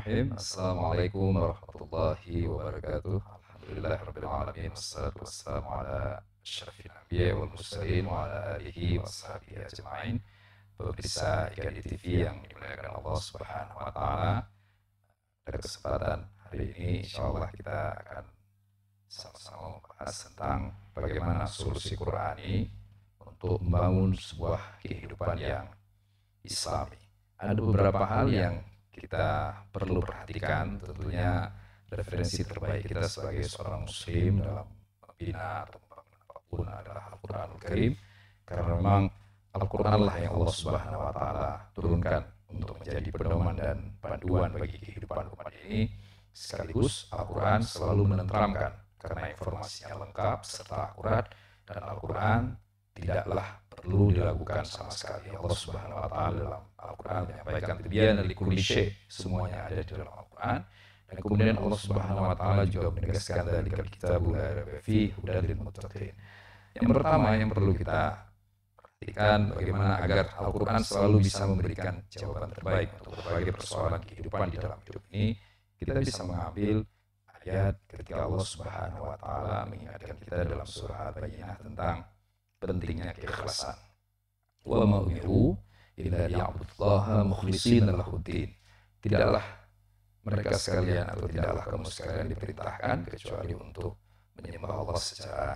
Bismillahirrahmanirrahim. Assalamualaikum warahmatullahi wabarakatuh. Alhamdulillahirrabbilalamin. Wassalatu wassalamu ala asyrafil anbiya wal mursalin wa ala alihi wa sahbihi ajma'in. Pemirsa IKN TV yang dimuliakan Allah Subhanahu wa taala. Pada kesempatan hari ini insyaallah kita akan sama-sama membahas tentang bagaimana solusi Qur'ani untuk membangun sebuah kehidupan yang Islami. Ada beberapa hal yang kita perlu perhatikan, tentunya referensi terbaik kita sebagai seorang muslim dalam membina atau membangun apapun adalah Al-Quranul Karim, karena memang Al-Quran lah yang Allah Subhanahu wa taala turunkan untuk menjadi pedoman dan panduan bagi kehidupan umat ini. Sekaligus Al-Quran selalu menenteramkan karena informasinya lengkap serta akurat, dan Al-Quran tidaklah perlu dilakukan sama sekali. Allah Subhanahu wa taala dalam Al-Quran menyampaikan tibyana likulli syai', semuanya ada di dalam Al-Quran. Dan kemudian Allah Subhanahu wa taala juga menegaskan dzalikal kitabul la raiba fihi hudal lil muttaqin. Yang pertama yang perlu kita perhatikan bagaimana agar Al-Quran selalu bisa memberikan jawaban terbaik untuk berbagai persoalan kehidupan di dalam hidup ini. Kita bisa mengambil ayat ketika Allah Subhanahu wa taala mengingatkan kita dalam surah Al-Bayyinah tentang pentingnya keikhlasan. Wa ma umiru illa liya'budullaha mukhlishina lahuddin. Tidaklah mereka sekalian atau tidaklah kamu sekalian diperintahkan kecuali untuk menyembah Allah secara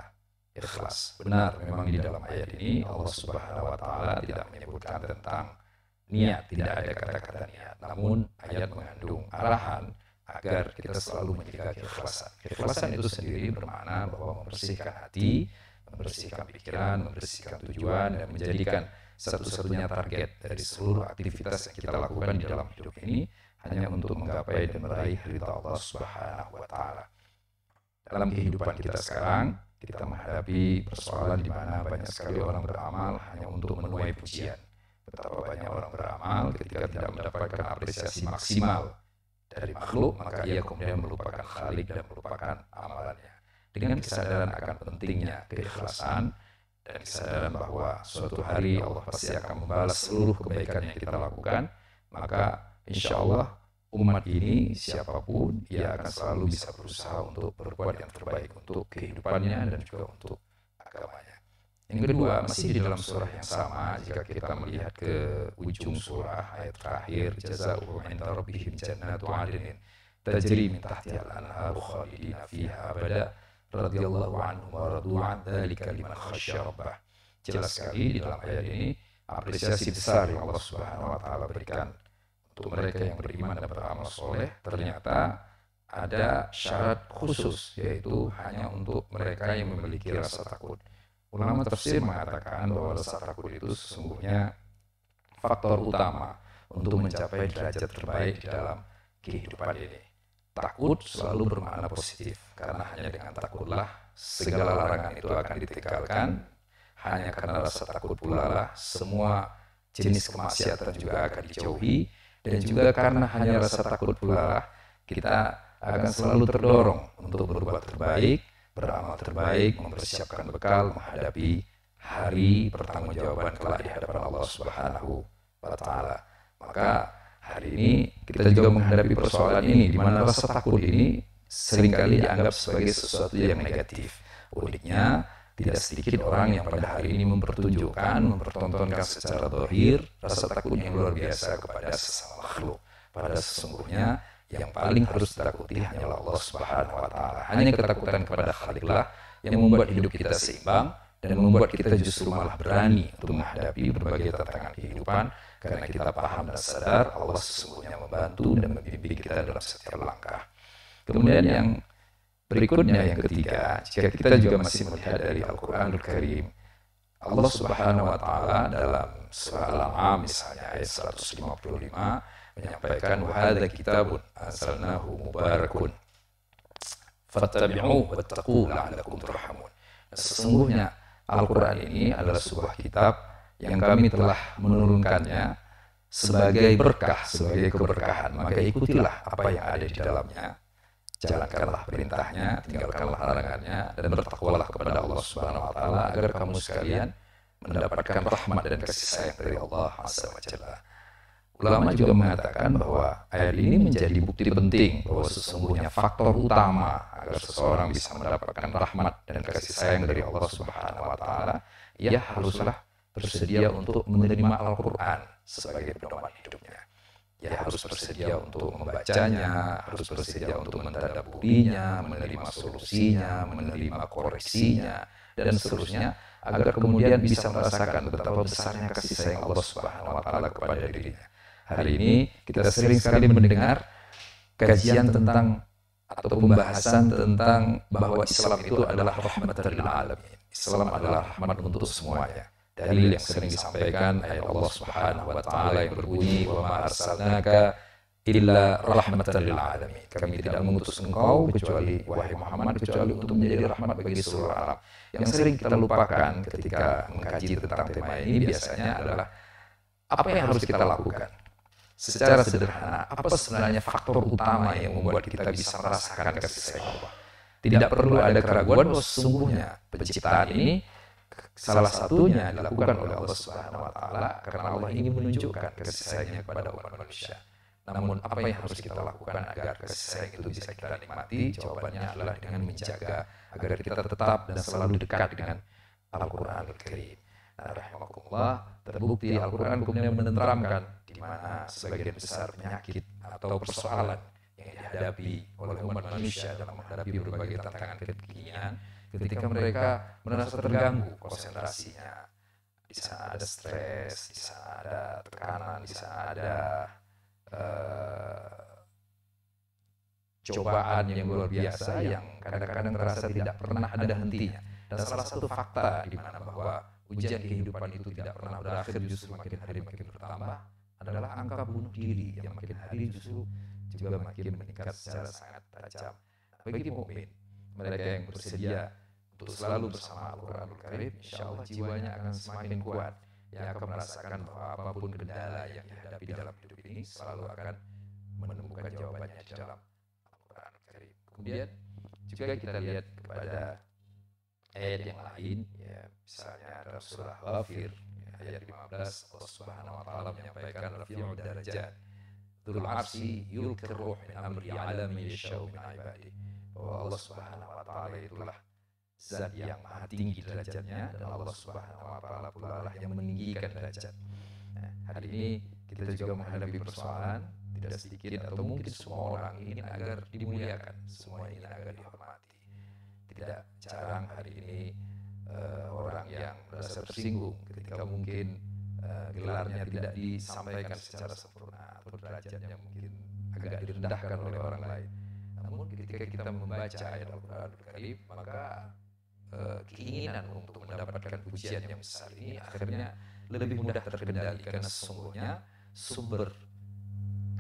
ikhlas. Benar, memang di dalam ayat ini Allah Subhanahu wa taala tidak menyebutkan tentang niat, tidak ada kata-kata niat. Namun ayat mengandung arahan agar kita selalu menjaga keikhlasan. Keikhlasan itu sendiri bermakna bahwa membersihkan hati, membersihkan pikiran, membersihkan tujuan, dan menjadikan satu-satunya target dari seluruh aktivitas yang kita lakukan di dalam hidup ini hanya untuk menggapai dan meraih ridha Allah Subhanahu wa taala. Dalam kehidupan kita sekarang, kita menghadapi persoalan di mana banyak sekali orang beramal hanya untuk menuai pujian. Betapa banyak orang beramal ketika tidak mendapatkan apresiasi maksimal dari makhluk, maka ia kemudian melupakan Khalik dan melupakan amalannya. Dengan kesadaran akan pentingnya keikhlasan dan kesadaran bahwa suatu hari Allah pasti akan membalas seluruh kebaikan yang kita lakukan, maka insya Allah umat ini siapapun ia akan selalu bisa berusaha untuk berbuat yang terbaik untuk kehidupannya dan juga untuk agamanya. Yang kedua, masih di dalam surah yang sama, jika kita melihat ke ujung surah ayat terakhir, jazaohum 'inda rabbihim jannatu 'adnin tajri min tahtiha al-anharu khalidina fiha abada radhiyallahu anhum wa radu an dzalika liman khasyya rabbah. Jelas sekali di dalam ayat ini apresiasi besar yang Allah Subhanahu wa taala berikan untuk mereka yang beriman dan beramal soleh. Ternyata ada syarat khusus, yaitu hanya untuk mereka yang memiliki rasa takut. Ulama tafsir mengatakan bahwa rasa takut itu sesungguhnya faktor utama untuk mencapai derajat terbaik di dalam kehidupan ini. Takut selalu bermakna positif, karena hanya dengan takutlah segala larangan itu akan ditinggalkan. Hanya karena rasa takut pula lah semua jenis kemaksiatan juga akan dijauhi, dan juga karena hanya rasa takut pula lah kita akan selalu terdorong untuk berbuat terbaik, beramal terbaik, mempersiapkan bekal menghadapi hari pertanggungjawaban kelak di hadapan Allah Subhanahu wa taala. Maka hari ini kita juga menghadapi persoalan ini, di mana rasa takut ini seringkali dianggap sebagai sesuatu yang negatif. Uniknya, tidak sedikit orang yang pada hari ini mempertontonkan secara zahir rasa takut yang luar biasa kepada sesama makhluk. Pada sesungguhnya yang paling harus ditakuti hanyalah Allah Subhanahu wa taala. Hanya ketakutan kepada Khaliklah yang membuat hidup kita seimbang dan membuat kita justru malah berani untuk menghadapi berbagai tantangan kehidupan, karena kita paham dan sadar Allah sesungguhnya membantu dan membimbing kita dalam setiap langkah. Kemudian yang berikutnya, yang ketiga, jika kita juga masih melihat dari Al-Quranul Karim, Allah Subhanahu wa taala dalam surah Al-An'am misalnya ayat 155 menyampaikan, wa hadza kitabun anzalnahu mubarakun fattabi'uhu wattaqu la'allakum turhamun. Sesungguhnya Al-Quran ini adalah sebuah kitab yang kami telah menurunkannya sebagai berkah, sebagai keberkahan, maka ikutilah apa yang ada di dalamnya, jalankanlah perintahnya, tinggalkanlah larangannya, dan bertakwalah kepada Allah Subhanahu wa taala agar kamu sekalian mendapatkan rahmat dan kasih sayang dari Allah Azza wa Jalla. Ulama juga mengatakan bahwa ayat ini menjadi bukti penting bahwa sesungguhnya faktor utama agar seseorang bisa mendapatkan rahmat dan kasih sayang dari Allah Subhanahu wa taala, ia haruslah bersedia untuk menerima Al-Qur'an sebagai pedoman hidupnya. Ya harus bersedia untuk membacanya, harus bersedia untuk mentadabburinya, menerima solusinya, menerima koreksinya, dan seterusnya, agar kemudian bisa merasakan betapa besarnya kasih sayang Allah Subhanahu wa taala kepada dirinya. Hari ini kita sering sekali mendengar kajian tentang atau pembahasan tentang bahwa Islam itu adalah rahmatan lil alamin. Islam adalah rahmat untuk semuanya. Dalil yang sering disampaikan ayat Allah Subhanahu wa taala yang berbunyi, "Wa ma arsalnaka illa rahmatan lil alamin." Kami tidak mengutus engkau kecuali wahai Muhammad kecuali untuk menjadi rahmat bagi seluruh alam. Yang sering kita lupakan ketika mengkaji tentang tema ini biasanya adalah apa yang harus kita lakukan. Secara sederhana, apa sebenarnya faktor utama yang membuat kita bisa merasakan kasih sayang Allah? Tidak perlu ada keraguan bahwa sesungguhnya penciptaan ini salah satunya dilakukan oleh Allah Subhanahu wa taala karena Allah ingin menunjukkan kasih sayangnya kepada umat manusia. Namun apa yang harus kita lakukan agar kasih sayang itu bisa kita nikmati? Jawabannya adalah dengan menjaga agar kita tetap dan selalu dekat dengan Al-Qur'anul Karim. Nah, rahimakumullah, terbukti Al-Qur'an kemudian menenteramkan di mana sebagian besar penyakit atau persoalan yang dihadapi oleh umat manusia dalam menghadapi berbagai tantangan kekinian. Ketika mereka merasa terganggu konsentrasinya, di sana ada stres, di sana ada tekanan, di sana ada cobaan yang luar biasa yang kadang-kadang terasa tidak pernah ada hentinya. Dan salah satu fakta di mana bahwa ujian kehidupan itu tidak pernah berakhir, justru makin hari makin bertambah, adalah angka bunuh diri yang makin hari justru juga makin meningkat secara sangat tajam. Bagi mukmin, mereka yang bersedia untuk selalu bersama Al-Qur'anul Karim, insya Allah jiwanya akan semakin kuat, yang akan merasakan bahwa apapun kendala yang dihadapi dalam hidup ini selalu akan menemukan jawabannya di dalam Al-Qur'anul Karim. Kemudian juga kita lihat kepada ayat yang lain, ya, misalnya dalam surah Ghafir, ya, ayat 15, Allah Subhanahu wa taala menyampaikan rafi'ud darajat dzul 'arsy yulqir ruh min amri 'ala man yasha'u min 'ibadihi, bahwa Allah Subhanahu wa taala itulah zat yang maha tinggi derajatnya, dan Allah Subhanahu wa taala pula lah yang meninggikan derajat. Nah, hari ini kita juga menghadapi persoalan tidak sedikit atau mungkin semua orang ingin agar dimuliakan, semua ingin agar dihormati. Tidak jarang hari ini orang yang merasa tersinggung ketika mungkin gelarnya tidak disampaikan secara sempurna atau derajatnya mungkin agak direndahkan oleh orang lain. Namun ketika kita membaca ayat Al-Qur'anul Karim, maka keinginan untuk mendapatkan pujian yang besar ini akhirnya lebih mudah terkendali, karena sesungguhnya sumber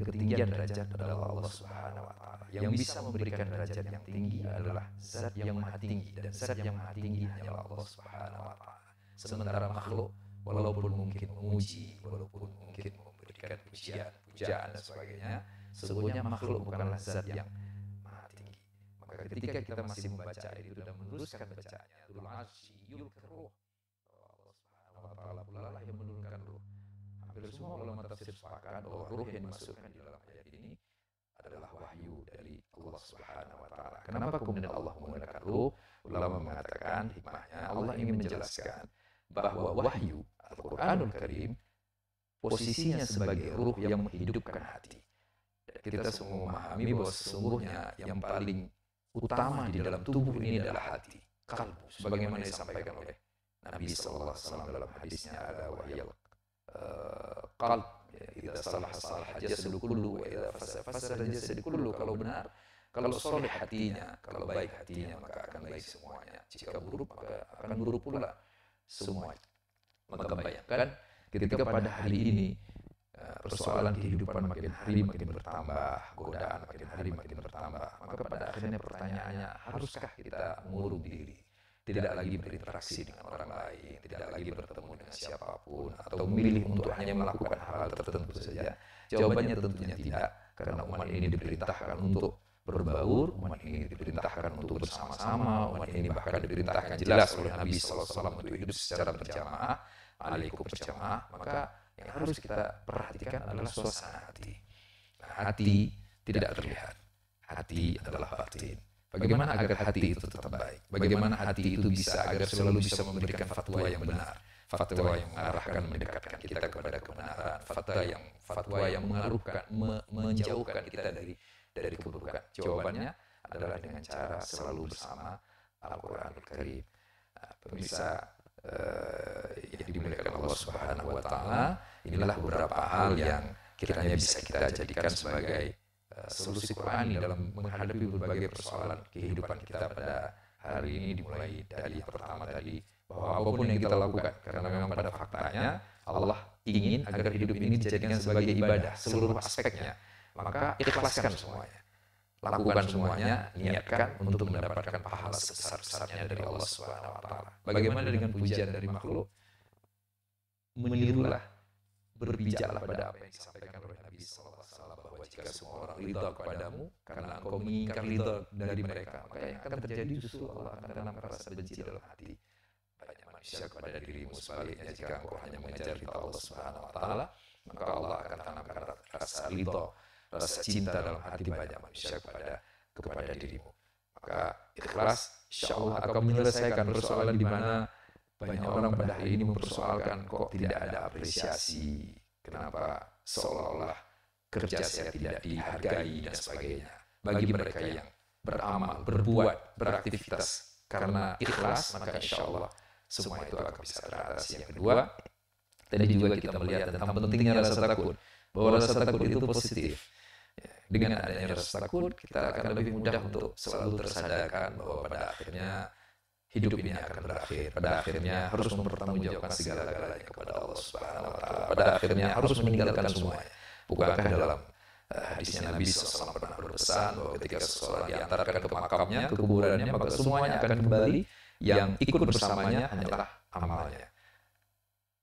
ketinggian derajat adalah Allah Subhanahu wa taala. Yang bisa memberikan derajat yang tinggi adalah zat yang maha tinggi, dan zat yang maha tinggi hanyalah Allah Subhanahu wa taala. Sementara makhluk walaupun mungkin memuji, walaupun mungkin memberikan pujian dan sebagainya, sesungguhnya makhluk bukanlah zat yang maha tinggi. Maka ketika kita masih membaca ayat itu dan meneruskan bacaannya, dzul 'arsy yulqir ruh, Allah Subhanahu wa taala pula lah yang menurunkan ruh. Hampir semua ulama tafsir sepakat bahwa ruh yang dimaksudkan di dalam ayat ini adalah wahyu dari Allah Subhanahu wa taala. Kenapa kemudian Allah menggunakan ruh? Ulama mengatakan hikmahnya Allah ingin menjelaskan bahwa wahyu Al-Qur'anul Karim posisinya sebagai ruh yang menghidupkan hati. Dan kita semua memahami bahwa sesungguhnya yang paling utama di dalam tubuh ini adalah hati, kalbu, sebagaimana disampaikan oleh Nabi sallallahu alaihi wasallam dalam hadisnya, ada wahyal qalb, idza salaha jasadu kullu wa idza fasada jasadu kullu. Kalau benar, kalau soleh hatinya, kalau baik hatinya, maka akan baik semuanya. Jika buruk, maka akan buruk pula semuanya. Maka bayangkan ketika pada hari ini persoalan kehidupan makin hari makin bertambah, godaan makin hari makin bertambah, maka pada akhirnya pertanyaannya, haruskah kita mengurung diri, tidak lagi berinteraksi dengan orang lain, tidak lagi bertemu dengan siapapun, atau memilih untuk hanya melakukan hal tertentu saja? Jawabannya tentunya tidak, karena umat ini diperintahkan untuk berbaur, umat ini diperintahkan untuk bersama-sama, umat ini bahkan diperintahkan jelas oleh Nabi SAW untuk hidup secara berjamaah, alaikum berjamaah. Maka yang harus kita perhatikan adalah suasana hati. Nah, hati tidak terlihat, hati adalah batin. Bagaimana agar hati itu tetap baik? Bagaimana hati itu bisa agar selalu bisa memberikan fatwa yang benar, fatwa yang mengarahkan, mendekatkan kita kepada kebenaran, fatwa yang menjauhkan kita dari keburukan. Jawabannya adalah dengan cara selalu bersama Al-Quranul Karim. Nah, pemirsa yang dimuliakan Allah Subhanahu wa Ta'ala, inilah beberapa hal yang kiranya bisa kita jadikan sebagai solusi Qur'ani dalam menghadapi berbagai persoalan kehidupan kita pada hari ini, dimulai dari yang pertama tadi, bahwa apapun yang kita lakukan, karena memang pada faktanya Allah ingin agar hidup ini dijadikan sebagai ibadah seluruh aspeknya, maka ikhlaskan semuanya, lakukan semuanya, niatkan untuk mendapatkan pahala sebesar-besarnya dari Allah Subhanahu wa Ta'ala. Bagaimana dengan pujian dari makhluk? Menirulah, berbijaklah pada apa yang disampaikan oleh Nabi SAW, bahwa jika semua orang ridha kepadamu karena engkau menginginkan ridha dari mereka, maka yang akan terjadi justru Allah akan tanamkan rasa benci dalam hati banyak manusia kepada dirimu. Sebaliknya, jika engkau hanya mengejar ridha Allah Subhanahu wa Ta'ala, maka Allah akan tanamkan rasa ridha, rasa cinta dalam hati banyak manusia kepada dirimu. Maka ikhlas, insya Allah akan menyelesaikan persoalan di mana banyak orang pada hari ini mempersoalkan kok tidak ada apresiasi, kenapa seolah-olah kerja saya tidak dihargai dan sebagainya. Bagi mereka yang beramal, berbuat, beraktivitas karena ikhlas, maka insya Allah semua itu akan bisa teratasi. Yang kedua, tadi juga kita melihat tentang pentingnya rasa takut, bahwa rasa takut itu positif. Dengan adanya rasa takut, kita akan lebih mudah untuk selalu tersadarkan bahwa pada akhirnya hidup ini akan berakhir. Pada akhirnya harus mempertanggungjawabkan segala-galanya kepada Allah Subhanahu wa Ta'ala. Pada akhirnya harus meninggalkan semuanya. Bukankah dalam hadisnya Nabi SAW pernah berpesan bahwa ketika seseorang diantarkan ke makamnya, ke kuburannya, maka semuanya akan kembali, yang ikut bersamanya hanyalah amalnya.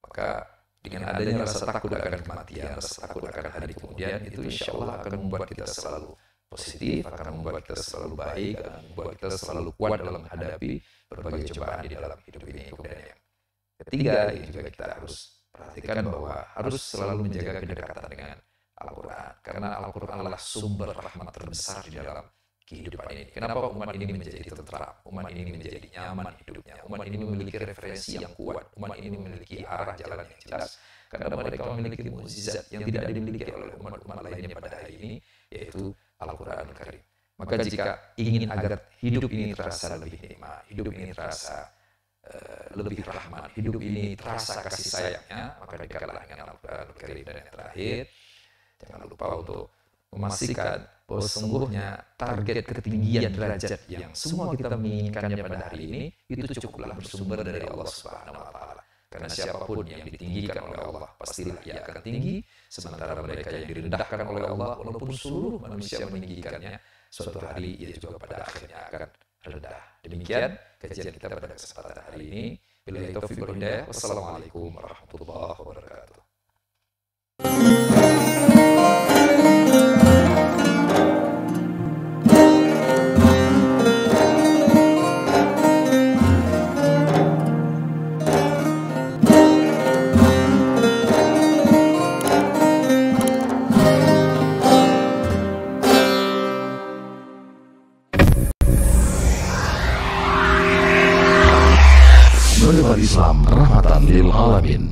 Maka dengan adanya rasa takut akan kematian, rasa takut akan hari kemudian, itu insya Allah akan membuat kita selalu positif, akan membuat kita selalu baik, akan membuat kita selalu kuat dalam menghadapi berbagai cobaan di dalam hidup ini. Kemudian yang ketiga, yang juga kita harus perhatikan bahwa harus selalu menjaga kedekatan dengan Al-Quran, karena Al-Quran adalah sumber rahmat terbesar di dalam kehidupan ini. Kenapa umat ini menjadi tentram, umat ini menjadi nyaman hidupnya, umat ini memiliki referensi yang kuat, umat ini memiliki arah jalan yang jelas, karena mereka memiliki mukjizat yang tidak dimiliki oleh umat-umat lainnya pada hari ini, yaitu Al-Quranul Karim. Maka jika ingin agar hidup ini terasa lebih nikmat, hidup ini terasa lebih rahmat, hidup ini terasa kasih sayangnya, maka dekatlah dengan Al-Quranul Karim. Dan yang terakhir, jangan lupa untuk memastikan bahwa sesungguhnya target ketinggian derajat yang semua kita menginginkannya pada hari ini itu cukuplah bersumber dari Allah Subhanahu wa Ta'ala. Karena siapapun yang ditinggikan oleh Allah pastilah ia akan tinggi, sementara mereka yang direndahkan oleh Allah walaupun seluruh manusia meninggikannya, suatu hari ia juga pada akhirnya akan rendah. Demikian kajian kita pada kesempatan hari ini. Billahi taufiq wal hidayah. Wassalamualaikum warahmatullahi wabarakatuh. Islam rahmatan lil alamin.